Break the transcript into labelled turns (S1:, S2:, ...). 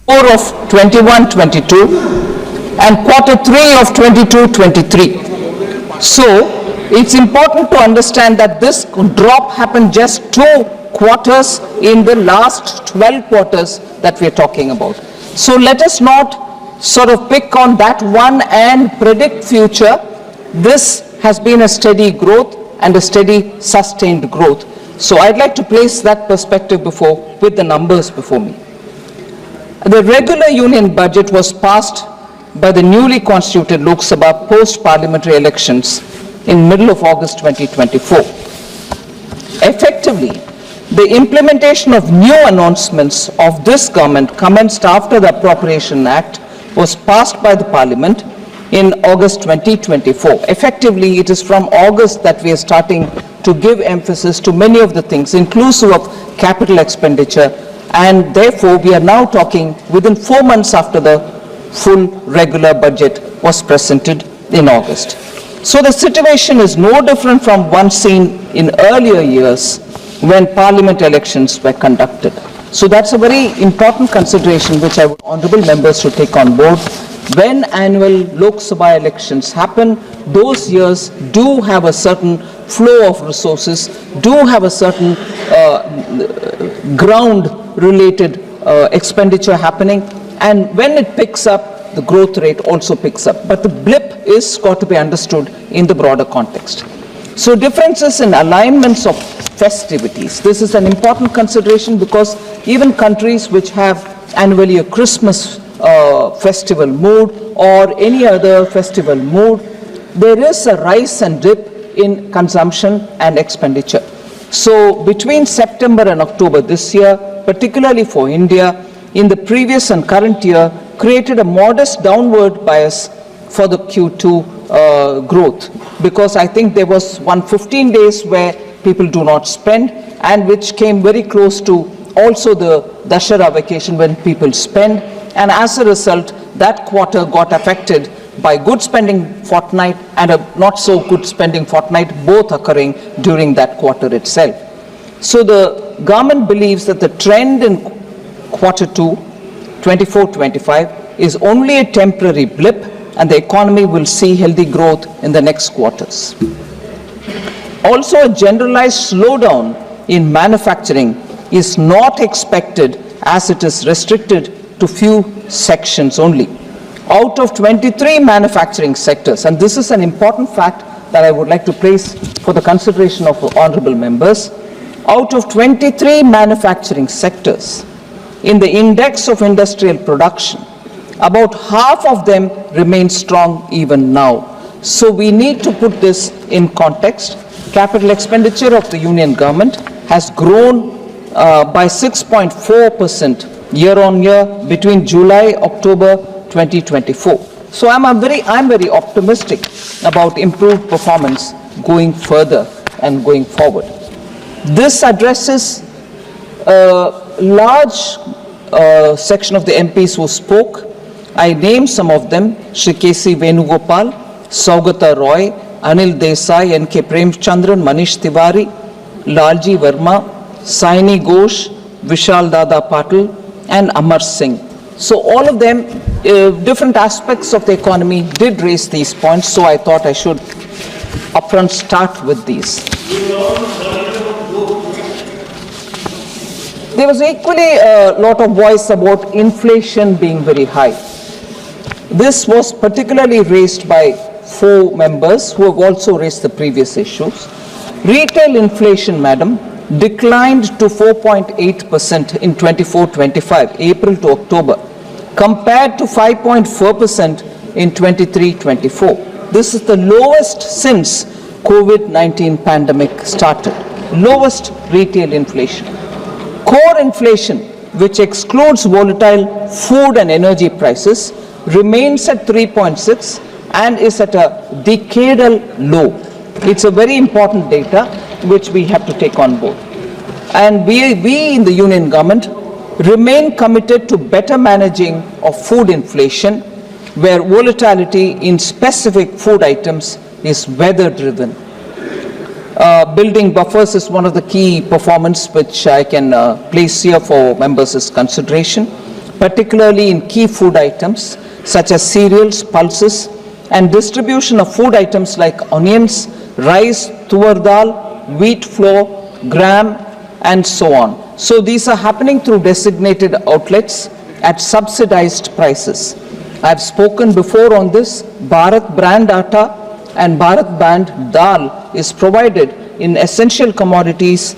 S1: 4 of 21-22 and quarter 3 of 22-23. So it's important to understand that this drop happened just 2 quarters in the last 12 quarters that we're talking about. So let us not sort of pick on that one and predict future. This has been a steady growth and a steady sustained growth. So I'd like to place that perspective with the numbers before me. The regular union budget was passed by the newly constituted Lok Sabha post-parliamentary elections in middle of August 2024. Effectively, the implementation of new announcements of this government commenced after the Appropriation Act was passed by the Parliament in August 2024. Effectively, it is from August that we are starting to give emphasis to many of the things, inclusive of capital expenditure, and therefore we are now talking within 4 months after the full regular budget was presented in August. So the situation is no different from one seen in earlier years when parliament elections were conducted. So that's a very important consideration which I would honorable members to take on board. When annual Lok Sabha elections happen, those years do have a certain flow of resources, do have a certain ground-related expenditure happening, and when it picks up, the growth rate also picks up. But the blip is got to be understood in the broader context. So differences in alignments of festivities. This is an important consideration because even countries which have annually a Christmas festival mood or any other festival mood, there is a rise and dip in consumption and expenditure. So between September and October this year, particularly for India, in the previous and current year, created a modest downward bias for the Q2 growth, because I think there was 15 days where people do not spend, and which came very close to also the Dashera vacation when people spend, and as a result that quarter got affected by good spending fortnight and a not so good spending fortnight, both occurring during that quarter itself. So the government believes that the trend in quarter 2, 24-25 is only a temporary blip, and the economy will see healthy growth in the next quarters. Also, a generalized slowdown in manufacturing is not expected, as it is restricted to few sections only. Out of 23 manufacturing sectors, and this is an important fact that I would like to place for the consideration of honorable members, out of 23 manufacturing sectors in the index of industrial production, about half of them remain strong even now. So we need to put this in context. Capital expenditure of the union government has grown by 6.4% year on year between July-October 2024. So I'm very optimistic about improved performance going further and going forward. This addresses a large section of the MPs who spoke. I named some of them: Shri K.C. Venugopal, Saugata Roy, Anil Desai, N.K. Premchandran, Manish Tiwari, Lalji Verma, Saini Ghosh, Vishal Dada Patil, and Amar Singh. So all of them, different aspects of the economy did raise these points, so I thought I should upfront start with these. There was equally a lot of voice about inflation being very high. This was particularly raised by 4 members who have also raised the previous issues. Retail inflation, madam, declined to 4.8% in 24-25, April to October, compared to 5.4% in 23-24. This is the lowest since COVID-19 pandemic started. Lowest retail inflation. Core inflation, which excludes volatile food and energy prices, remains at 3.6 and is at a decadal low. It's a very important data which we have to take on board. And we in the union government remain committed to better managing of food inflation, where volatility in specific food items is weather driven. Building buffers is one of the key performance which I can place here for members' consideration. particularly in key food items such as cereals, pulses, and distribution of food items like onions, rice, tur dal, wheat flour, gram, and so on. So these are happening through designated outlets at subsidized prices. I have spoken before on this. Bharat brand atta and Bharat brand dal is provided in essential commodities